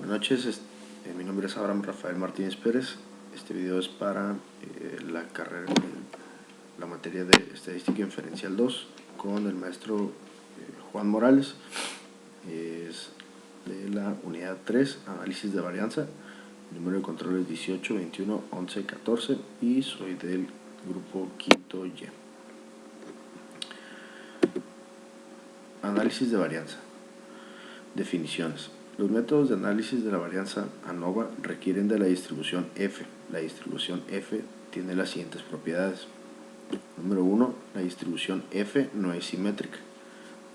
Buenas noches, mi nombre es Abraham Rafael Martínez Pérez. Este video es para la materia de Estadística Inferencial 2 con el maestro Juan Morales. Es de la unidad 3, Análisis de Varianza. El número de control es 18, 21, 11, 14 y soy del grupo quinto Y. Análisis de varianza. Definiciones. Los métodos de análisis de la varianza ANOVA requieren de la distribución F. La distribución F tiene las siguientes propiedades. Número 1. La distribución F no es simétrica.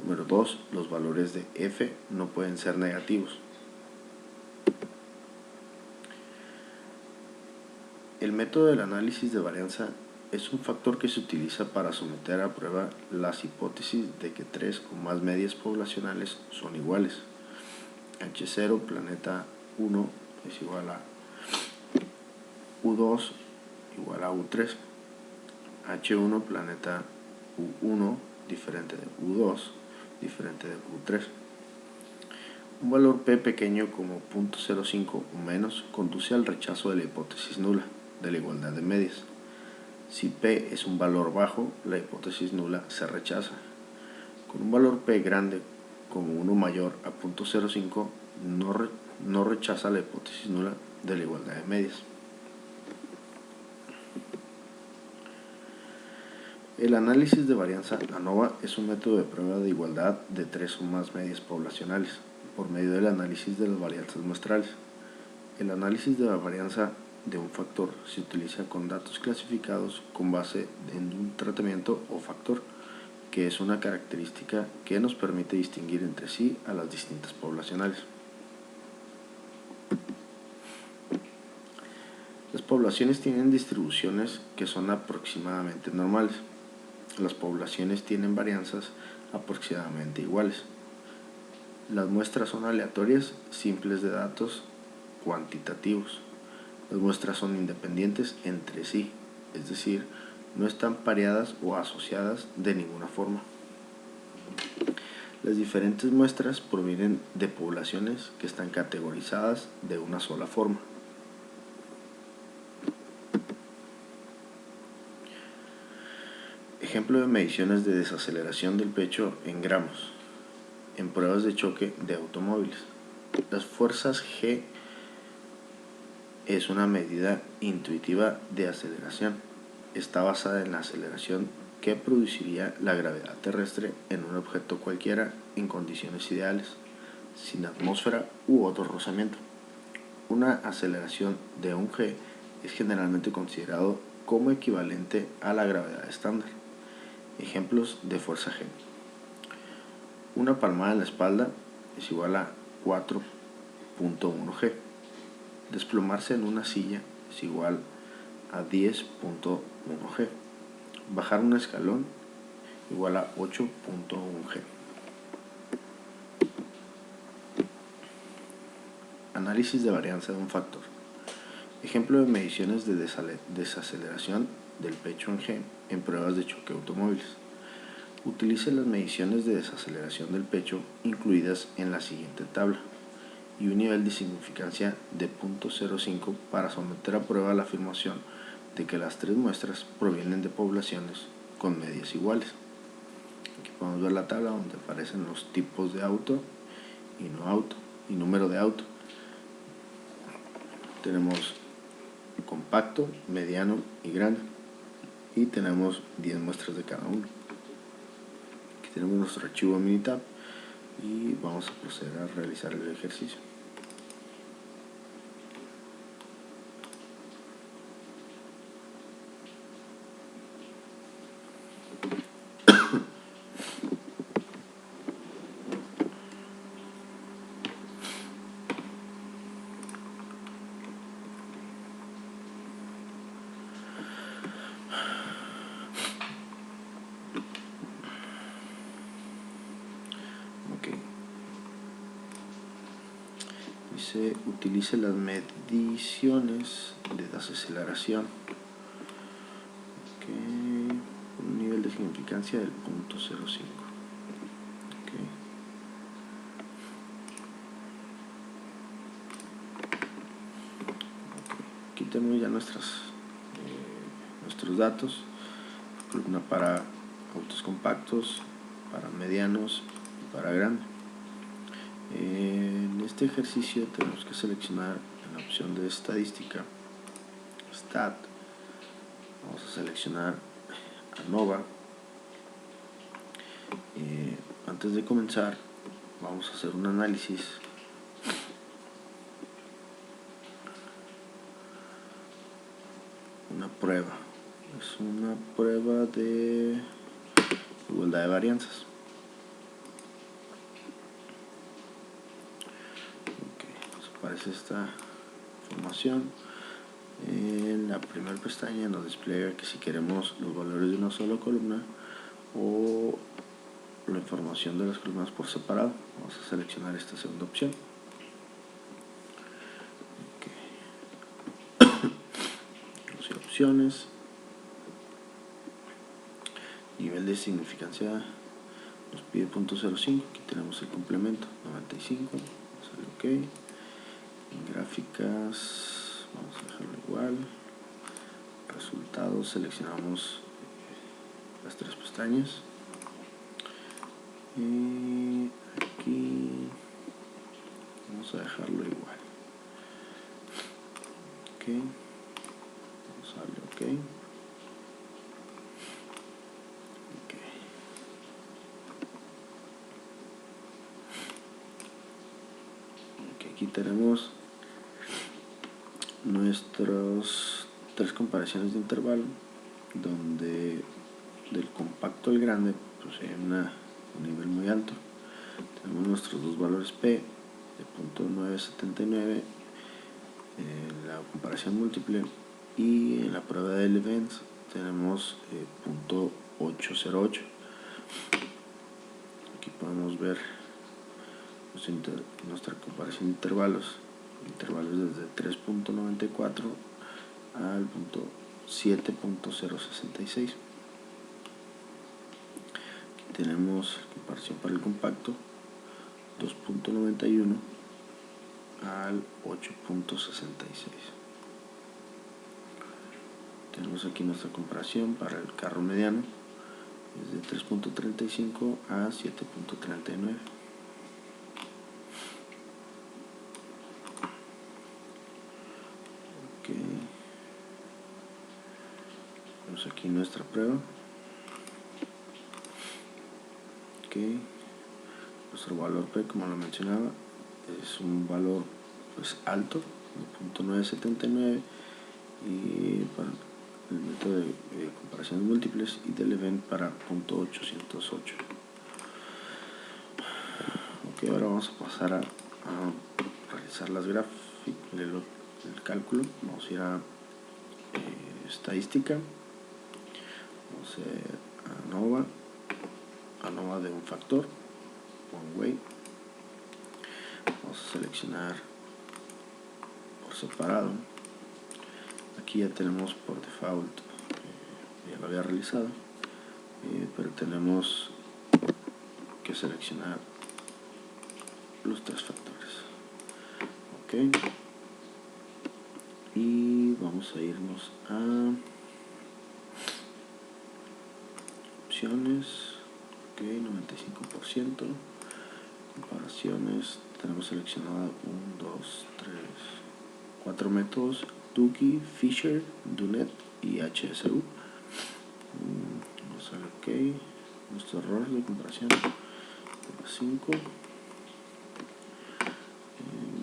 Número 2. Los valores de F no pueden ser negativos. El método del análisis de varianza es un factor que se utiliza para someter a prueba las hipótesis de que 3 o más medias poblacionales son iguales. H0 planeta 1 es igual a U2 igual a U3. H1 planeta U1 diferente de U2 diferente de U3. Un valor P pequeño como 0.05 o menos conduce al rechazo de la hipótesis nula de la igualdad de medias. Si P es un valor bajo, la hipótesis nula se rechaza. Con un valor P grande como 1 mayor a 0.05 no rechaza la hipótesis nula de la igualdad de medias. El análisis de varianza ANOVA es un método de prueba de igualdad de 3 o más medias poblacionales por medio del análisis de las varianzas muestrales. El análisis de la varianza de un factor se utiliza con datos clasificados con base en un tratamiento o factor, que es una característica que nos permite distinguir entre sí a las distintas poblacionales. Las poblaciones tienen distribuciones que son aproximadamente normales. Las poblaciones tienen varianzas aproximadamente iguales. Las muestras son aleatorias, simples de datos cuantitativos. Las muestras son independientes entre sí, es decir, no están pareadas o asociadas de ninguna forma. Las diferentes muestras provienen de poblaciones que están categorizadas de una sola forma. Ejemplo de mediciones de desaceleración del pecho en gramos, en pruebas de choque de automóviles. Las fuerzas G es una medida intuitiva de aceleración. Está basada en la aceleración que produciría la gravedad terrestre en un objeto cualquiera en condiciones ideales, sin atmósfera u otro rozamiento. Una aceleración de un G es generalmente considerado como equivalente a la gravedad estándar. Ejemplos de fuerza G. Una palmada en la espalda es igual a 4.1 G. Desplomarse en una silla es igual a 10.1 G. Bajar un escalón igual a 8.1 G. Análisis de varianza de un factor. Ejemplo de mediciones de desaceleración del pecho en G en pruebas de choque automóviles. Utilice las mediciones de desaceleración del pecho incluidas en la siguiente tabla y un nivel de significancia de 0.05 para someter a prueba la afirmación de que las tres muestras provienen de poblaciones con medias iguales. Aquí podemos ver la tabla donde aparecen los tipos de auto y no auto y número de auto. Tenemos compacto, mediano y grande, y tenemos 10 muestras de cada uno. Aquí tenemos nuestro archivo Minitab y vamos a proceder a realizar el ejercicio. Se utilice las mediciones de desaceleración, un nivel de significancia del 0.05. tenemos ya nuestros datos. Columna para autos compactos, para medianos y para grandes. En este ejercicio tenemos que seleccionar en la opción de estadística, Stat. Vamos a seleccionar ANOVA. Antes de comenzar, vamos a hacer un análisis prueba. Es una prueba de igualdad de varianzas. Nos aparece esta información. En la primera pestaña nos despliega que si queremos los valores de una sola columna o la información de las columnas por separado. Vamos a seleccionar esta segunda opción. Opciones, nivel de significancia nos pide .05, aquí tenemos el complemento 95, sale ok. En gráficas vamos a dejarlo igual. Resultados, seleccionamos las tres pestañas y aquí vamos a dejarlo igual. Ok, sale ok. Aquí tenemos nuestros tres comparaciones de intervalo, donde del compacto al grande pues hay un nivel muy alto. Tenemos nuestros dos valores P de .979 en la comparación múltiple, y en la prueba del events tenemos .808. Aquí podemos ver nuestra comparación de intervalos desde 3.94 al punto 7.066. Aquí tenemos comparación para el compacto 2.91 al 8.66. Tenemos aquí nuestra comparación para el carro mediano desde 3.35 a 7.39. Vemos aquí nuestra prueba. Nuestro valor P, como lo mencionaba, es un valor pues alto de .979, y para el método de comparaciones múltiples y del event para .808. Ahora vamos a pasar a realizar las gráficas, el cálculo. Vamos a ir a estadística, vamos a hacer ANOVA de un factor, one way. Vamos a seleccionar por separado. Aquí ya tenemos por default, ya lo había realizado, pero tenemos que seleccionar los tres factores. Y vamos a irnos a opciones. 95%. Comparaciones, tenemos seleccionado 1, 2, 3, 4 métodos: Tukey, Fisher, Dunet y HSU. Vamos a ver ok. Nuestro error de comparación 5.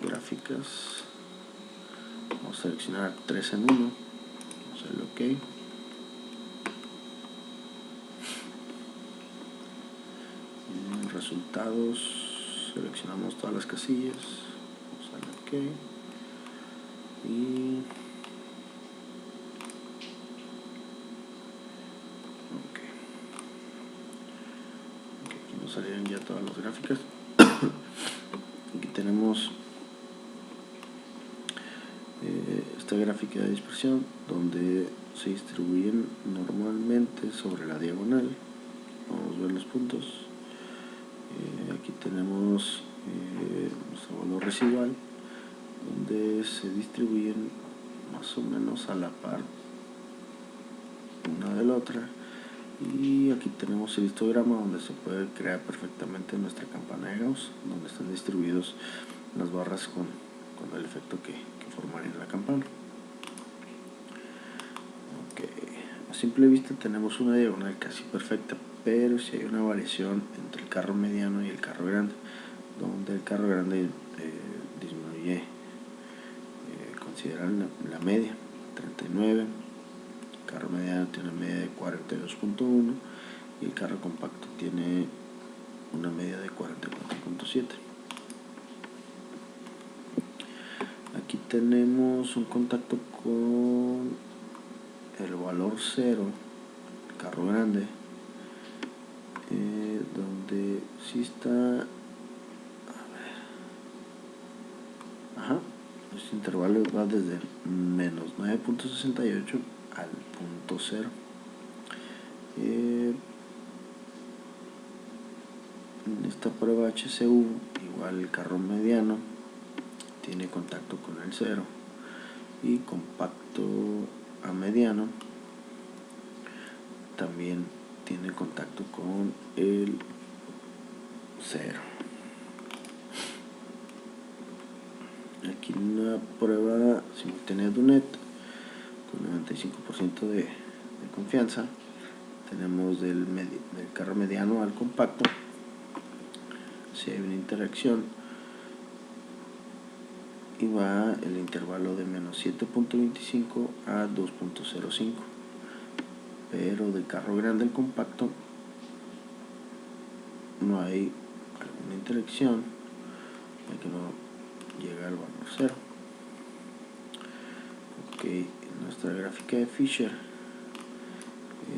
Gráficas, vamos a seleccionar 3 en 1. Vamos a ver ok. Resultados, seleccionamos todas las casillas, vamos a darle ok, y aquí nos salieron ya todas las gráficas. Aquí tenemos esta gráfica de dispersión, donde se distribuyen normalmente sobre la diagonal. Vamos a ver los puntos. Aquí tenemos nuestro valor residual, donde se distribuyen más o menos a la par una de la otra. Y aquí tenemos el histograma donde se puede crear perfectamente nuestra campana de Gauss, donde están distribuidos las barras con el efecto que formaría la campana. A simple vista tenemos una diagonal casi perfecta, pero si hay una variación entre el carro mediano y el carro grande, donde el carro grande disminuye, consideran la media 39, el carro mediano tiene una media de 42.1 y el carro compacto tiene una media de 44.7. Aquí tenemos un contacto con el valor 0, el carro grande, donde sí está, este intervalo va desde menos 9.68 al punto 0. En esta prueba HCU, igual el carro mediano tiene contacto con el 0 y compacto a mediano también tiene contacto con el 0. Aquí una prueba simultánea de UNET con 95% de confianza. Tenemos del carro mediano al compacto. Si hay una interacción y va el intervalo de menos 7.25 a 2.05, pero del carro grande al compacto no hay alguna interacción, ya que no llega al valor 0. En nuestra gráfica de Fisher,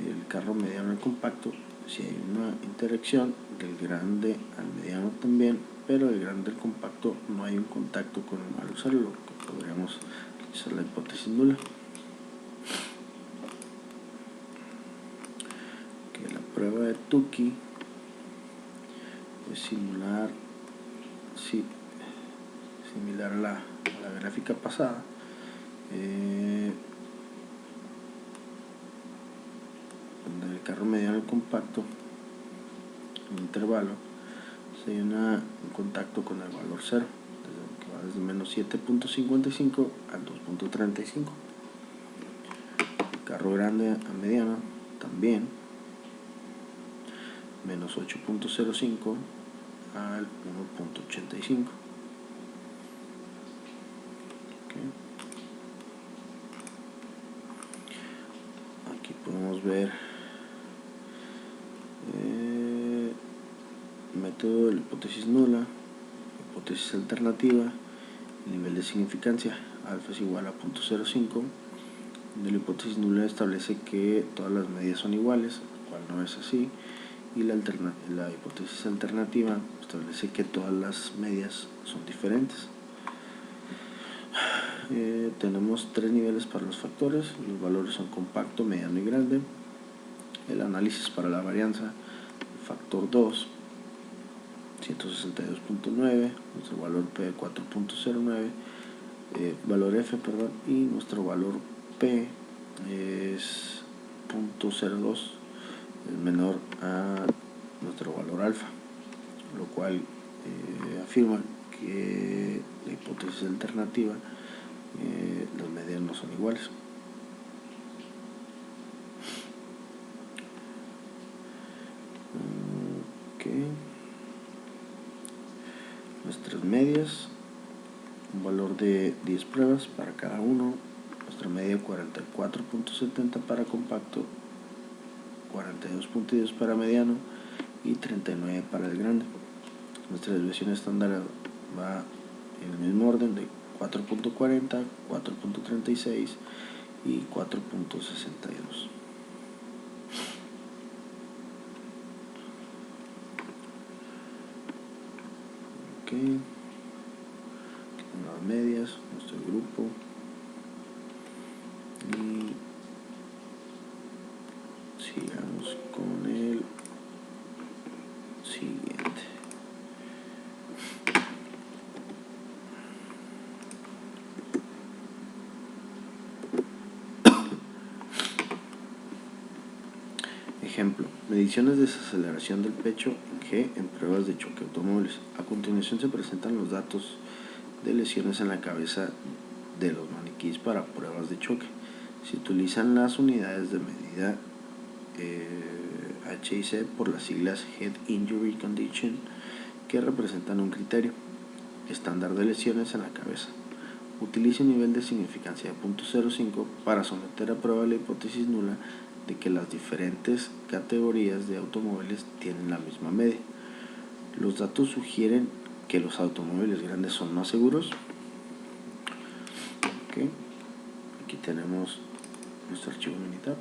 el carro mediano al compacto, si hay una interacción del grande al mediano también, pero del grande al compacto no hay un contacto con el valor 0, lo que podríamos utilizar la hipótesis nula. La prueba de Tukey es similar a la gráfica pasada. Donde el carro mediano al compacto, un intervalo, si hay un contacto con el valor 0, que va desde menos 7.55 al 2.35. El carro grande a mediano también, menos 8.05 al 1.85. Aquí podemos ver método de la hipótesis nula, hipótesis alternativa, nivel de significancia, alfa es igual a 0.05. De la hipótesis nula establece que todas las medidas son iguales, lo cual no es así, y la hipótesis alternativa establece que todas las medias son diferentes. Tenemos tres niveles para los factores, los valores son compacto, mediano y grande. El análisis para la varianza, el factor 2, 162.9, nuestro valor P de 4.09, valor F, y nuestro valor P es 0.02, es menor a nuestro valor alfa, lo cual afirma que la hipótesis alternativa, las medidas no son iguales. Nuestras medias, un valor de 10 pruebas para cada uno, nuestra media 44.70 para compacto, 42.10 para mediano y 39 para el grande. Nuestra desviación estándar va en el mismo orden de 4.40, 4.36 y 4.62. Aquí las medias, nuestro grupo, y sigamos con el siguiente. Ejemplo, mediciones de desaceleración del pecho G en pruebas de choque automóviles. A continuación se presentan los datos de lesiones en la cabeza de los maniquíes para pruebas de choque. Se utilizan las unidades de medida HIC por las siglas Head Injury Condition, que representan un criterio estándar de lesiones en la cabeza. Utilice un nivel de significancia de 0.05 para someter a prueba la hipótesis nula de que las diferentes categorías de automóviles tienen la misma media. Los datos sugieren que los automóviles grandes son más seguros. Okay. Aquí tenemos nuestro archivo Minitab.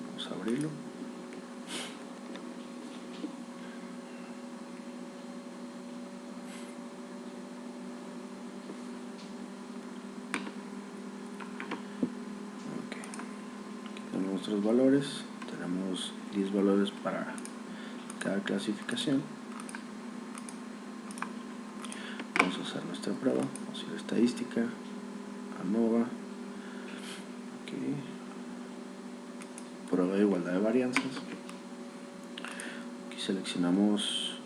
Vamos a abrirlo. Okay. Aquí tenemos nuestros valores. Tenemos 10 valores para cada clasificación. Vamos a hacer nuestra prueba. Vamos a ir a estadística, ANOVA, okay. Prueba de igualdad de varianzas. Aquí seleccionamos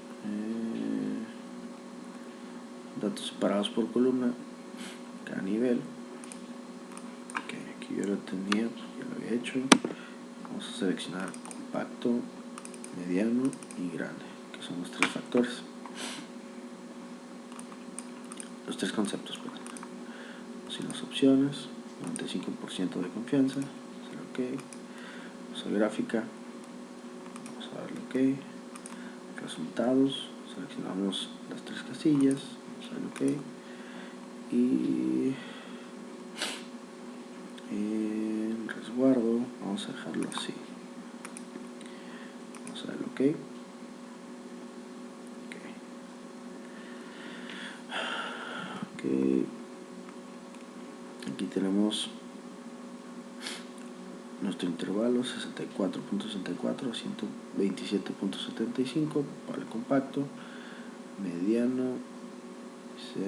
datos separados por columna, cada nivel. Okay, aquí yo lo tenía, ya lo había hecho. Vamos a seleccionar compacto, mediano y grande, que son los tres factores. Los tres conceptos, perdón. Vamos a ir a las opciones, 95% de confianza, hacer OK. Vamos a gráfica, vamos a darle OK. Resultados, seleccionamos las tres casillas, vamos a darle OK. Y en resguardo vamos a dejarlo así. Vamos a darle OK. Aquí tenemos nuestro intervalo 64.64 a 127.75 para el compacto, mediano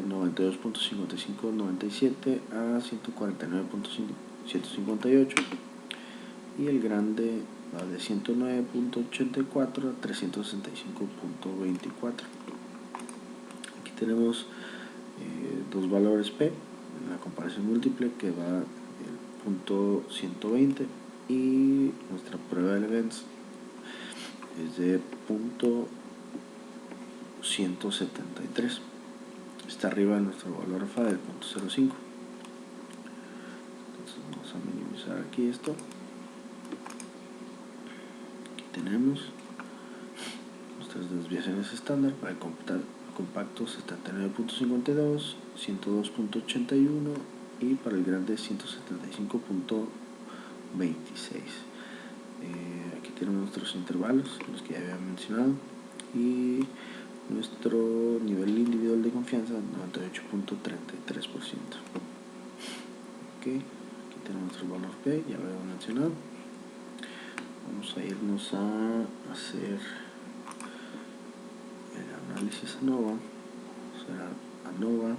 92.55-97 a 149.158 y el grande va de 109.84 a 365.24. Aquí tenemos dos valores P en la comparación múltiple, que va el punto 120, y nuestra prueba de events es de punto 173. Está arriba de nuestro valor alfa del punto 05. Entonces vamos a minimizar aquí esto. Aquí tenemos nuestras desviaciones estándar para el compacto 79.52, 102.81 y para el grande 175.26. Aquí tenemos nuestros intervalos, los que ya había mencionado, y nuestro nivel individual de confianza 98.33%. Okay. Aquí tenemos nuestro valor P, ya lo había mencionado. Vamos a irnos a hacer el análisis ANOVA. Será ANOVA,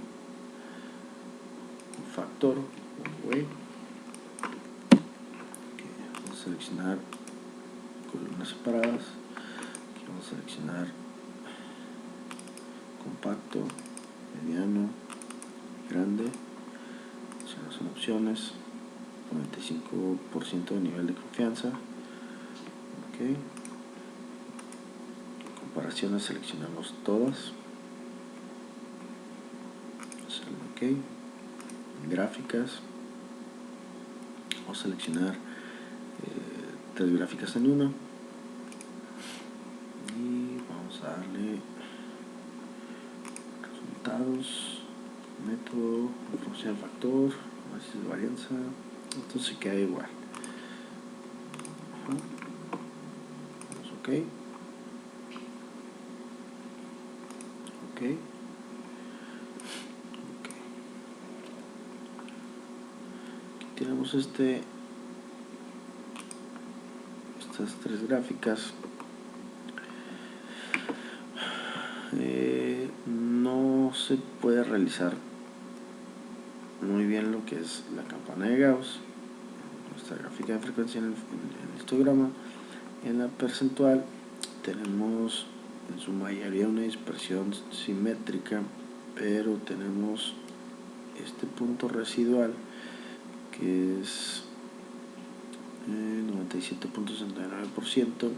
un factor, way. Okay. Vamos a seleccionar columnas separadas. Aquí vamos a seleccionar compacto, mediano, grande. Son opciones, 95% de nivel de confianza. Okay. Comparaciones, seleccionamos todas. OK. Gráficas, vamos a seleccionar 3 gráficas en una y vamos a darle resultados, método, función factor, análisis de varianza. Esto se queda igual. Vamos OK. OK. Tenemos estas 3 gráficas. No se puede realizar muy bien lo que es la campana de Gauss, nuestra gráfica de frecuencia en el histograma, En la percentual tenemos en su mayoría una dispersión simétrica, pero tenemos este punto residual que es 97.69%,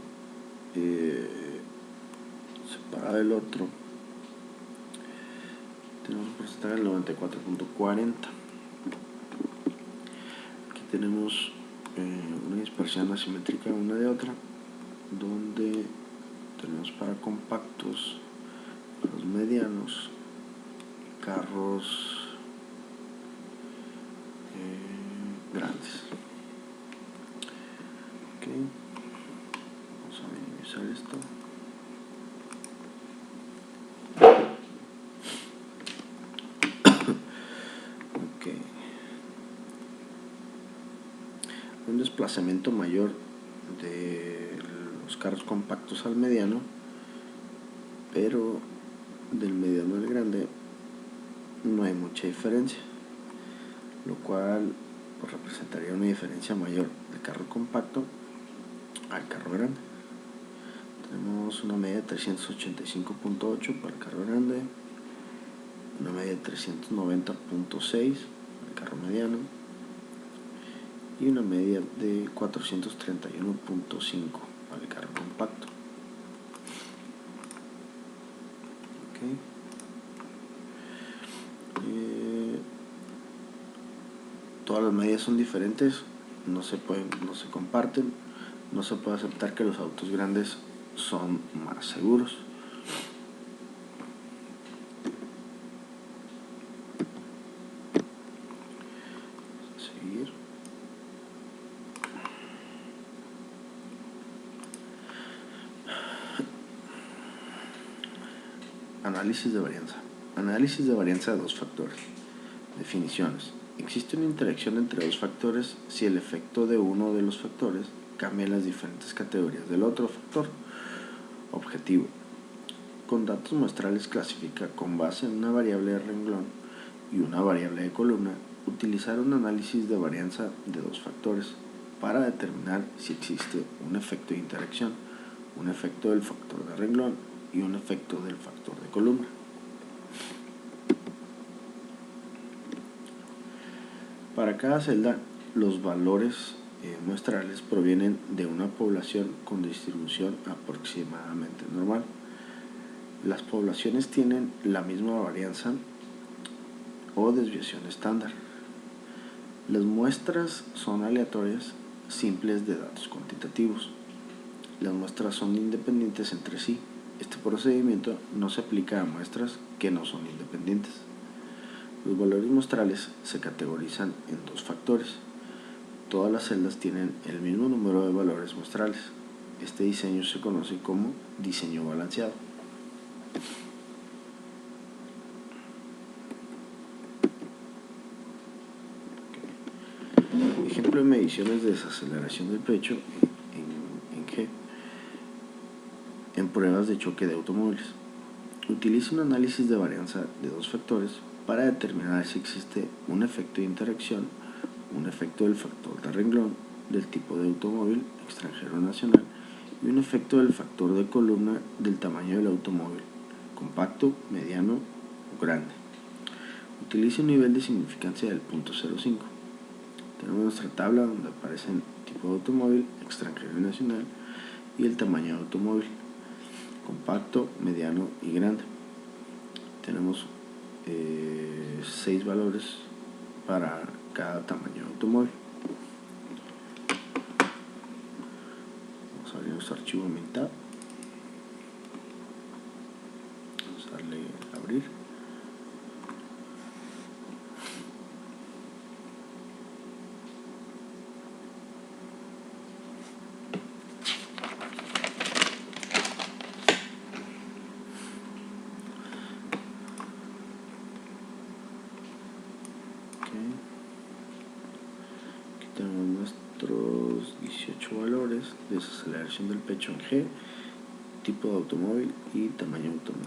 separado del otro tenemos un porcentaje del 94.40. Aquí tenemos una dispersión asimétrica una de otra, donde tenemos para compactos, los medianos, carros grandes. Okay. Vamos a minimizar esto. Okay. Un desplazamiento mayor de los carros compactos al mediano, pero del mediano al grande no hay mucha diferencia, lo cual pues, representaría una diferencia mayor del carro compacto al carro grande. Tenemos una media de 385.8 para el carro grande, una media de 390.6 para el carro mediano y una media de 431.5 para el carro compacto. Okay. Todas las medidas son diferentes, no se comparten, no se puede aceptar que los autos grandes son más seguros. Seguir. Análisis de varianza. Análisis de varianza de dos factores. Definiciones. Existe una interacción entre dos factores si el efecto de uno de los factores cambia las diferentes categorías del otro factor. Objetivo. Con datos muestrales clasifica con base en una variable de renglón y una variable de columna, utilizar un análisis de varianza de dos factores para determinar si existe un efecto de interacción, un efecto del factor de renglón y un efecto del factor de columna. Para cada celda, los valores muestrales provienen de una población con distribución aproximadamente normal. Las poblaciones tienen la misma varianza o desviación estándar. Las muestras son aleatorias, simples de datos cuantitativos. Las muestras son independientes entre sí. Este procedimiento no se aplica a muestras que no son independientes. Los valores muestrales se categorizan en dos factores. Todas las celdas tienen el mismo número de valores muestrales. Este diseño se conoce como diseño balanceado. Ejemplo de mediciones de desaceleración del pecho en G. En pruebas de choque de automóviles. Utiliza un análisis de varianza de dos factores para determinar si existe un efecto de interacción, un efecto del factor de renglón del tipo de automóvil, extranjero o nacional, y un efecto del factor de columna del tamaño del automóvil, compacto, mediano o grande. Utiliza un nivel de significancia del 0.05. Tenemos nuestra tabla donde aparecen tipo de automóvil, extranjero y nacional, y el tamaño de automóvil, compacto, mediano y grande. Tenemos 6 valores para cada tamaño de automóvil. Vamos a abrir nuestro archivo MinTab. Vamos a darle a abrir. Tenemos nuestros 18 valores de desaceleración del pecho en G, tipo de automóvil y tamaño de automóvil.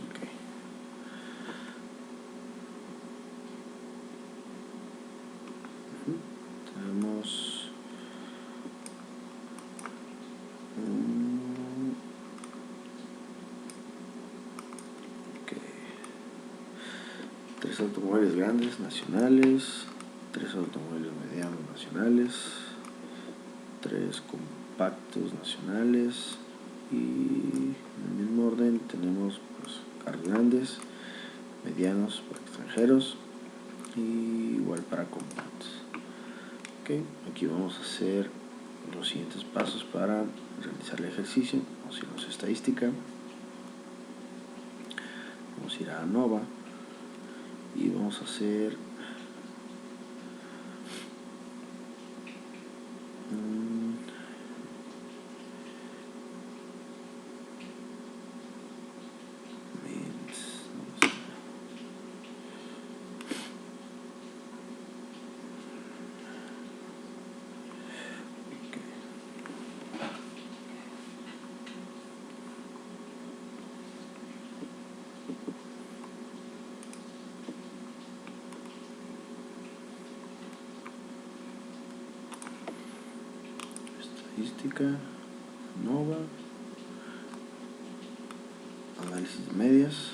Okay. automóviles grandes nacionales, 3 automóviles medianos nacionales, 3 compactos nacionales, y en el mismo orden tenemos pues, carros grandes, medianos para extranjeros y igual para compactos. Okay, aquí vamos a hacer los siguientes pasos para realizar el ejercicio. Vamos a irnos a estadística, vamos a ir a ANOVA y vamos a hacer estadística, ANOVA, análisis de medias.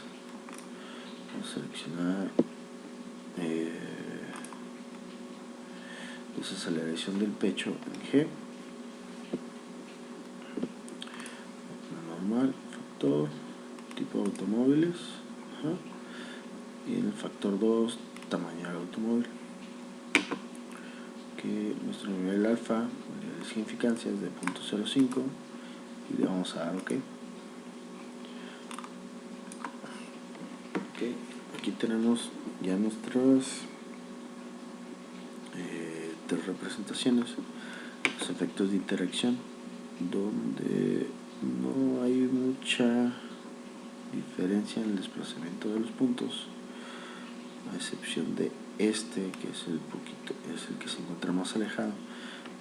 Vamos a seleccionar desaceleración del pecho en G, normal, factor, tipo de automóviles, y en el factor 2, tamaño del automóvil. Que nuestro nivel alfa, nivel de significancia es de 0.05 y le vamos a dar OK. Aquí tenemos ya nuestras 3 representaciones, los efectos de interacción, donde no hay mucha diferencia en el desplazamiento de los puntos, a excepción de este, que es el que se encuentra más alejado,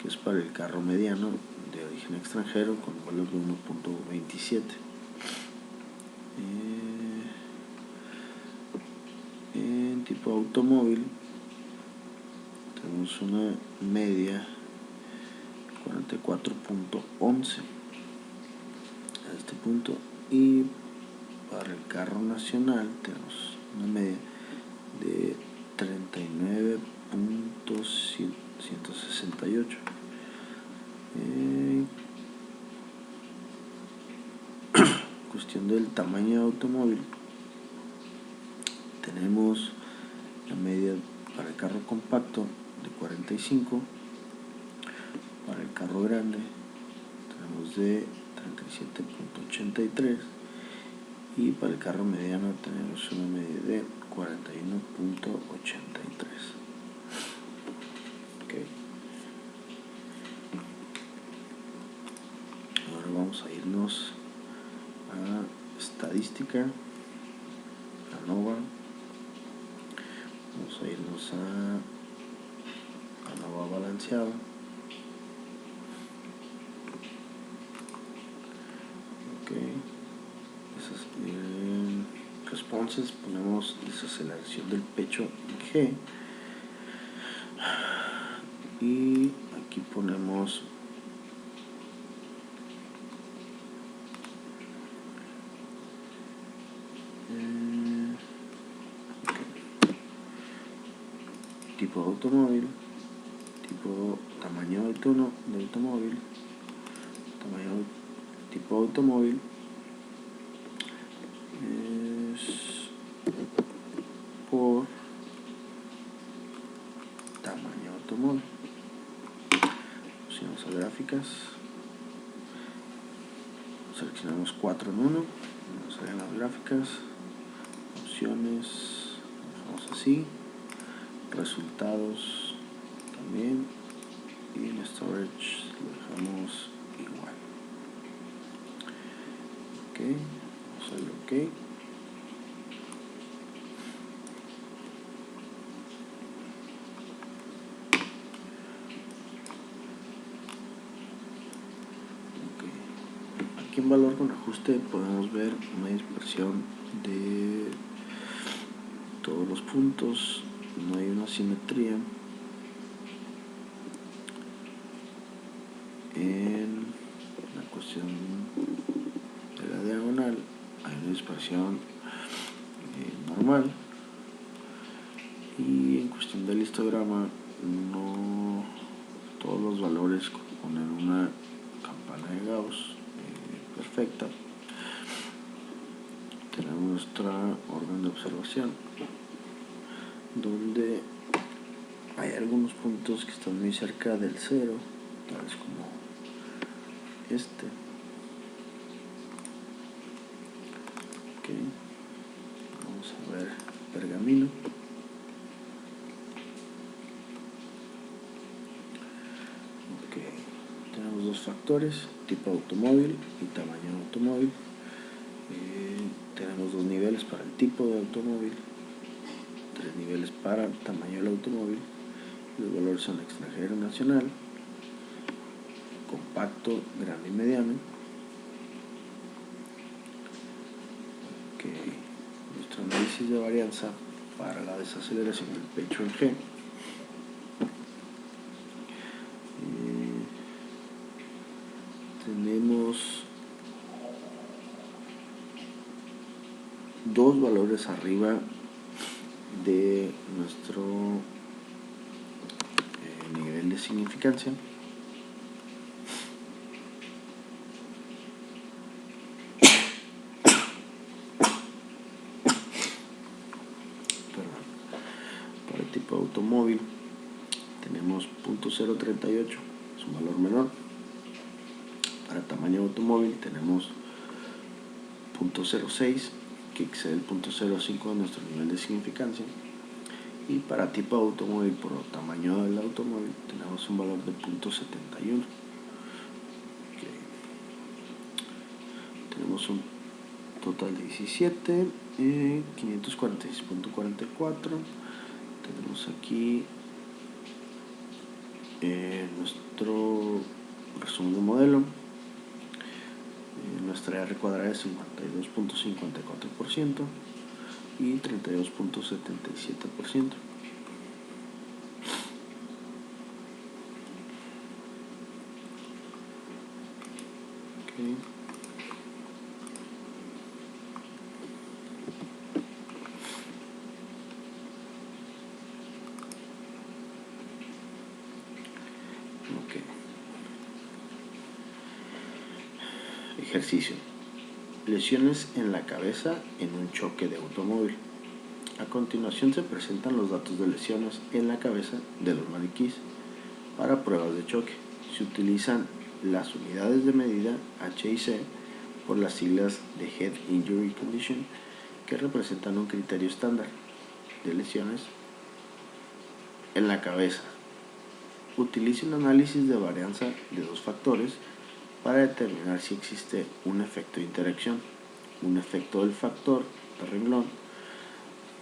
que es para el carro mediano de origen extranjero con un valor de 1.27. En tipo automóvil tenemos una media 44.11 a este punto, y para el carro nacional tenemos una media de 39.168. Cuestión del tamaño de automóvil, tenemos la media para el carro compacto de 45, para el carro grande tenemos de 37.83 y para el carro mediano tenemos una media de 41.83. Okay. Ahora vamos a irnos a estadística, ANOVA, vamos a irnos a ANOVA balanceado, responses, ponemos desaceleración del pecho G, y aquí ponemos tipo de automóvil, tamaño de automóvil, tipo de automóvil es por tamaño de automóvil. Opciones a gráficas, seleccionamos 4 en 1, nos salen las gráficas, opciones, dejamos así, resultados también, y en storage lo dejamos igual. Ok, vamos a darle OK. Aquí en valor con ajuste podemos ver una dispersión de todos los puntos, no hay una simetría. En la cuestión de la diagonal hay una dispersión normal, cuestión del histograma, no todos los valores ponen una campana de Gauss perfecta. Tenemos nuestra orden de observación, donde hay algunos puntos que están muy cerca del cero, tales como este. Okay. Vamos a ver pergamino. Okay. Tenemos dos factores, tipo automóvil y tamaño de automóvil. Tenemos dos niveles para el tipo de automóvil, tres niveles para el tamaño del automóvil. Los valores son extranjero, nacional, compacto, grande y mediano. Okay. Nuestro análisis de varianza para la desaceleración del pecho en G. Tenemos dos valores arriba de nuestro nivel de significancia. Para el tipo de automóvil tenemos 0.038, es un valor menor. Para tamaño de automóvil tenemos 0.06, que excede el 0.05 de nuestro nivel de significancia. Y para tipo de automóvil, por tamaño del automóvil, tenemos un valor de 0.71. Okay. Tenemos un total de 17, 546.44. Tenemos aquí nuestro resumen de modelo. Nuestra R cuadrada es 52.54% y 32.77%. Okay. Okay. Ejercicio. Lesiones en la cabeza en un choque de automóvil. A continuación se presentan los datos de lesiones en la cabeza de los maniquíes para pruebas de choque. Se utilizan las unidades de medida H y C por las siglas de Head Injury Condition, que representan un criterio estándar de lesiones en la cabeza. Utilice un análisis de varianza de dos factores para determinar si existe un efecto de interacción, un efecto del factor de renglón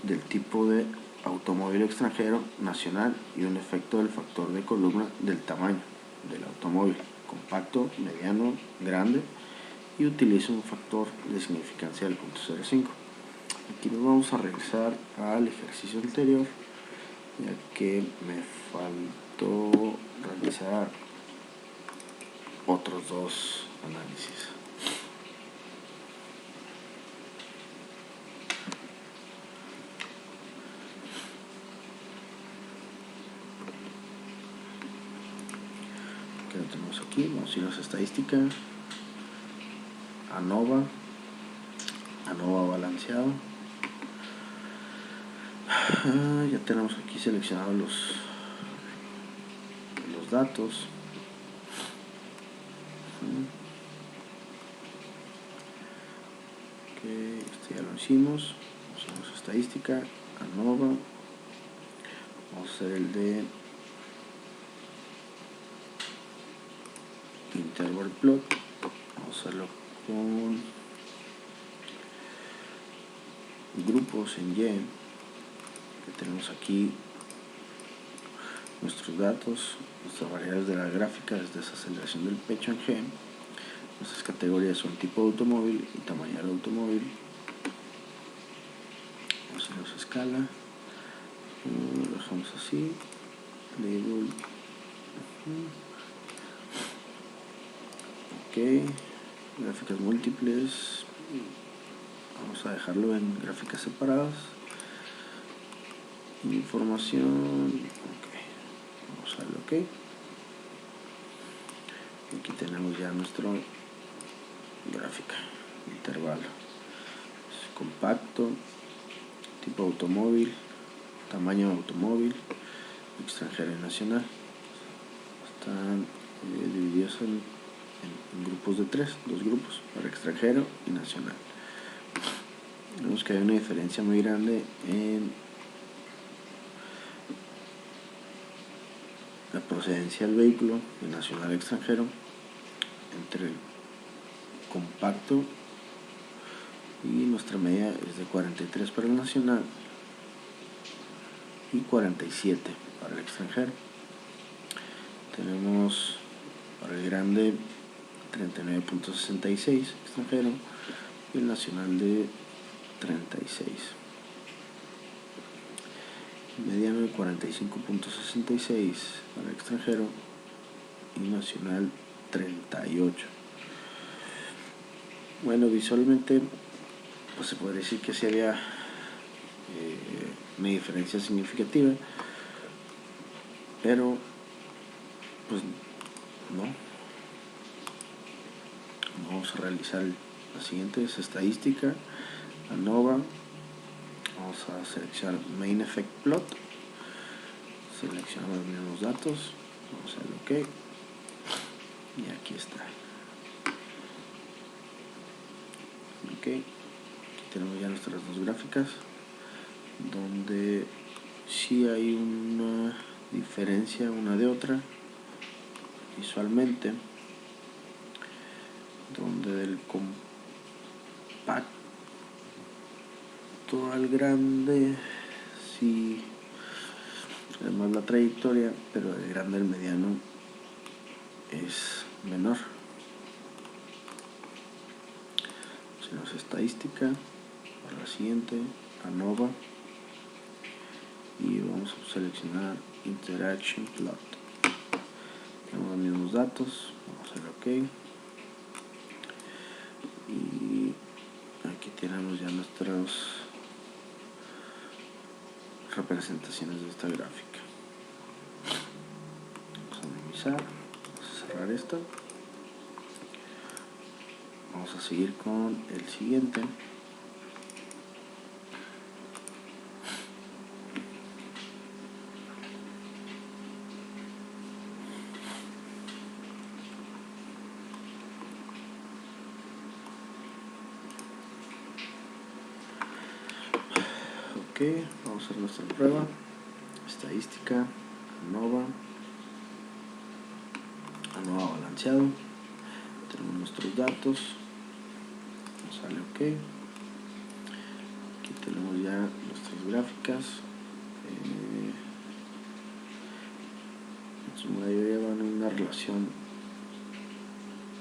del tipo de automóvil extranjero, nacional, y un efecto del factor de columna del tamaño del automóvil, compacto, mediano, grande, y utiliza un factor de significancia del 0.05. Aquí nos vamos a regresar al ejercicio anterior, ya que me faltó realizar otros dos análisis. Que lo tenemos aquí, vamos a ir a las estadísticas. ANOVA balanceado. Ya tenemos aquí seleccionados los datos. Okay, este ya lo hicimos. Vamos a nuestra estadística, ANOVA. Vamos a hacer el de interval plot. Vamos a hacerlo con grupos en Y, que tenemos aquí nuestros datos, nuestras variables de la gráfica es desaceleración del pecho en G. Nuestras categorías son tipo de automóvil y tamaño del automóvil. Vamos a hacer nuestra escala, lo dejamos así, label. Ok, gráficas múltiples, vamos a dejarlo en gráficas separadas. información. Ok, vamos a darle ok. Aquí tenemos ya nuestro gráfica, intervalo. Es compacto, tipo automóvil, tamaño automóvil, extranjero y nacional. Están divididos en grupos de 3, 2 grupos, para extranjero y nacional. Vemos que hay una diferencia muy grande en la procedencia del vehículo, el nacional y extranjero, entre el compacto, y nuestra media es de 43 para el nacional y 47 para el extranjero. Tenemos para el grande 39.66 extranjero y el nacional de 36. Mediano de 45.66 para el extranjero y nacional 38. Bueno, visualmente pues se puede decir que sí había una diferencia significativa, pero pues no. Vamos a realizar la siguiente, es estadística, ANOVA. Vamos a seleccionar Main Effect Plot, seleccionamos los mismos datos, vamos a darle OK y aquí está. OK, aquí tenemos ya nuestras dos gráficas, donde sí hay una diferencia una de otra visualmente, donde del compacto al grande sí además la trayectoria, pero del grande al mediano es menor. Tenemos estadística para la siguiente, ANOVA, y vamos a seleccionar Interaction Plot. Tenemos los mismos datos, vamos a hacer OK y aquí tenemos ya nuestras representaciones de esta gráfica. Vamos a minimizar, vamos a cerrar esto. Vamos a seguir con el siguiente. Ok, vamos a hacer nuestra prueba. Estadística, ANOVA balanceado. Tenemos nuestros datos. Vamos a darle OK. Aquí tenemos ya nuestras gráficas. En su mayoría van en una relación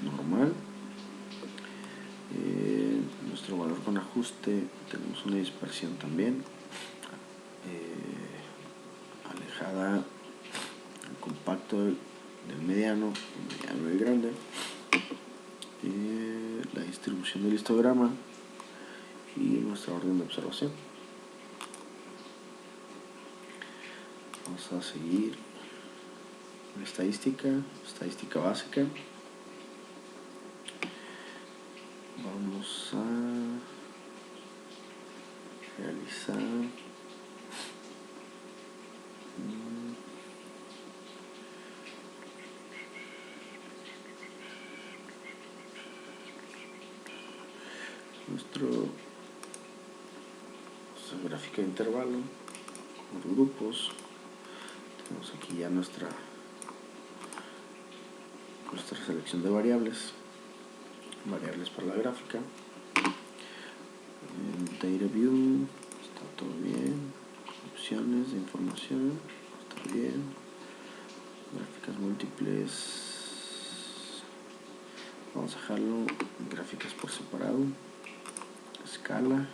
normal. Nuestro valor con ajuste, tenemos una dispersión también alejada al compacto del mediano, el mediano y el grande. La distribución del histograma y nuestra orden de observación. Vamos a seguir en estadística básica. Vamos a realizar nuestra gráfica de intervalo por grupos. Tenemos aquí ya nuestra selección de variables para la gráfica. En Data View está todo bien. Opciones de información está bien. Gráficas múltiples, vamos a dejarlo en gráficas por separado. Escala,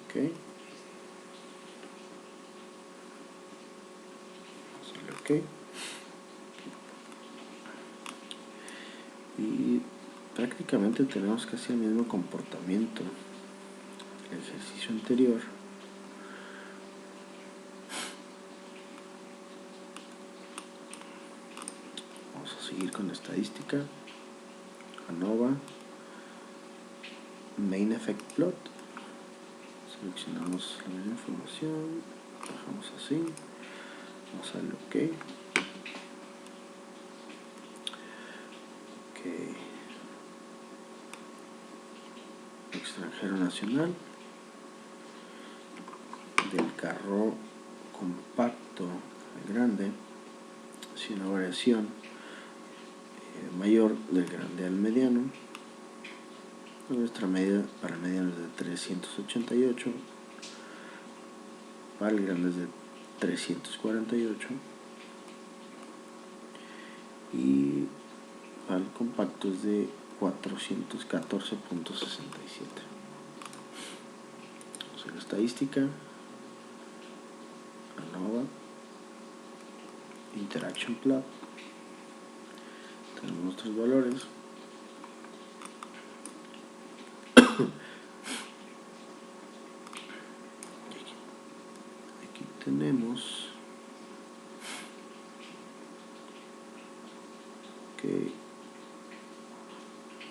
ok. Vamos a darle OK. Y prácticamente tenemos casi el mismo comportamiento del ejercicio anterior, seguir con estadística, ANOVA, Main Effect Plot, seleccionamos la misma información, dejamos así, vamos a darle OK. Extranjero nacional, del carro compacto al grande, sin una variación mayor del grande al mediano. Nuestra medida para el mediano es de 388, para el grande es de 348 y para el compacto es de 414.67. Vamos a la estadística, ANOVA, Interaction Plot, tenemos nuestros valores. Aquí tenemos que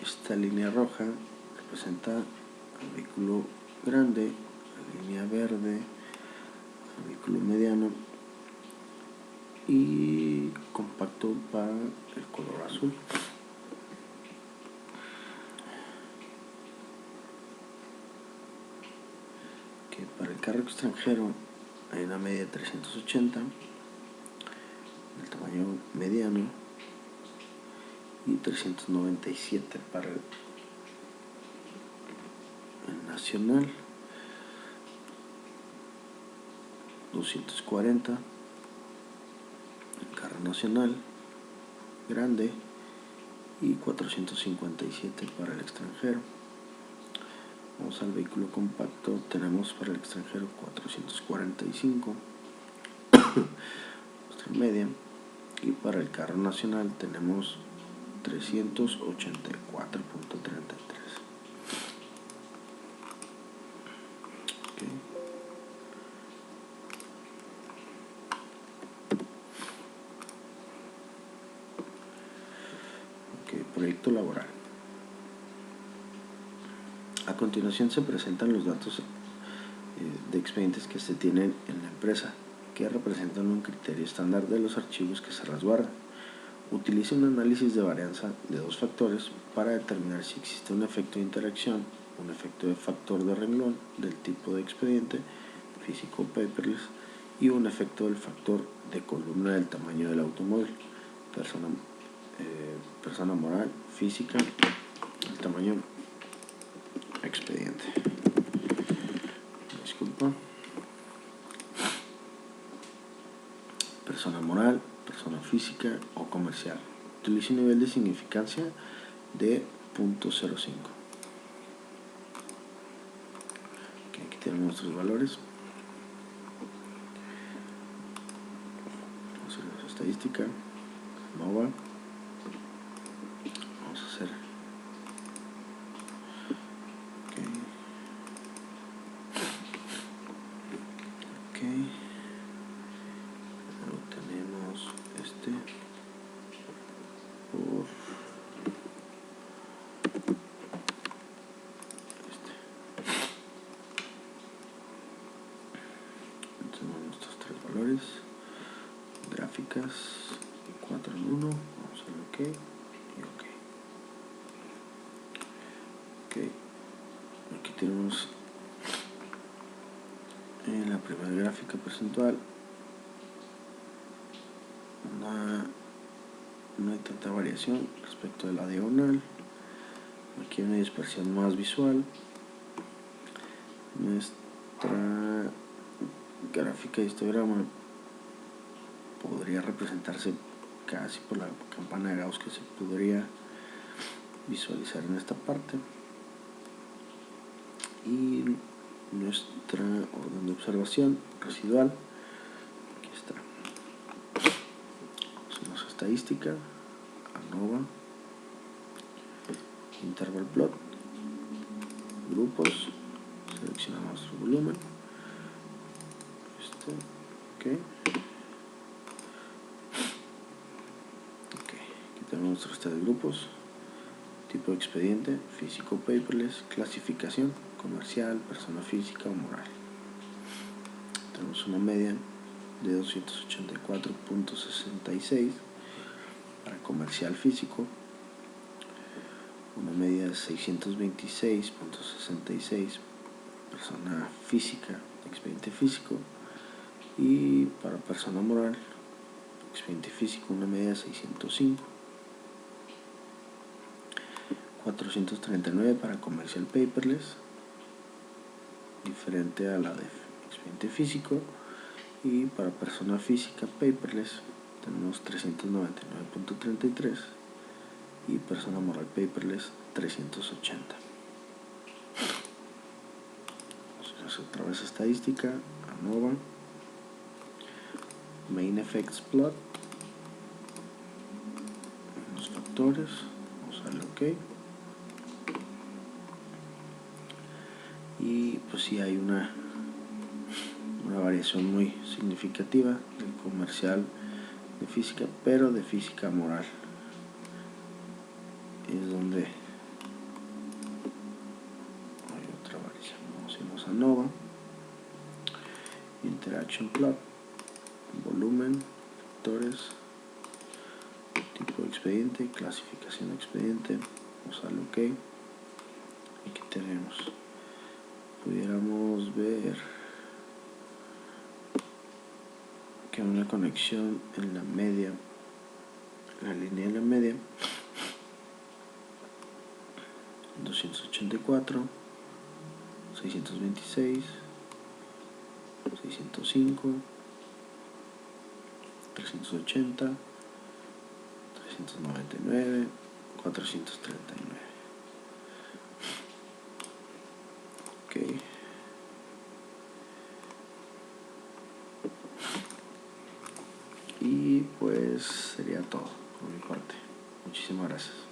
esta línea roja representa al vehículo grande, la línea verde al vehículo mediano y compacto para el color azul. Que para el carro extranjero hay una media de 380, el tamaño mediano, y 397 para el nacional, 240 el carro nacional grande y 457 para el extranjero. Vamos al vehículo compacto, tenemos para el extranjero 445 nuestra media, y para el carro nacional tenemos 384.33. Proyecto laboral. A continuación se presentan los datos de expedientes que se tienen en la empresa, que representan un criterio estándar de los archivos que se resguardan. Utiliza un análisis de varianza de dos factores para determinar si existe un efecto de interacción, un efecto de factor de renglón del tipo de expediente, físico paperless, y un efecto del factor de columna del tamaño del automóvil, persona moral, física, el tamaño expediente. Disculpa. Persona moral, persona física o comercial. Utiliza un nivel de significancia de 0.05. Aquí tenemos nuestros valores. Vamos a hacer la estadística. ANOVA. Vamos a hacer luego tenemos este por este. Tenemos nuestros tres valores, gráficas 4 en 1. Vamos a ver OK y OK. Aquí tenemos en la primera gráfica porcentual no hay tanta variación respecto de la diagonal. Aquí hay una dispersión más visual. Nuestra gráfica de histograma podría representarse casi por la campana de Gauss que se podría visualizar en esta parte, y nuestra orden de observación residual, aquí está. Hacemos estadística, ANOVA, interval plot, grupos, seleccionamos nuestro volumen, OK. Aquí tenemos nuestros 3 grupos: tipo de expediente, físico paperless, clasificación, comercial, persona física o moral. Tenemos una media de 284.66 para comercial físico, una media de 626.66 persona física, expediente físico, y para persona moral, expediente físico, una media de 605. 439 para comercial paperless, diferente a la de expediente físico, y para persona física paperless tenemos 399.33 y persona moral paperless 380. Entonces, otra vez estadística, ANOVA, Main Effects Plot, los factores, vamos a darle OK. Y pues sí hay una variación muy significativa del comercial de física, pero de física moral es donde hay otra variación. Vamos a irnos a ANOVA, Interaction Plot, volumen, factores, tipo de expediente, clasificación de expediente, vamos a darle OK. Aquí tenemos, pudiéramos ver que hay una conexión en la media, la línea de la media, 284, 626, 605, 380, 399, 439. Ok. Y pues sería todo por mi parte. Muchísimas gracias.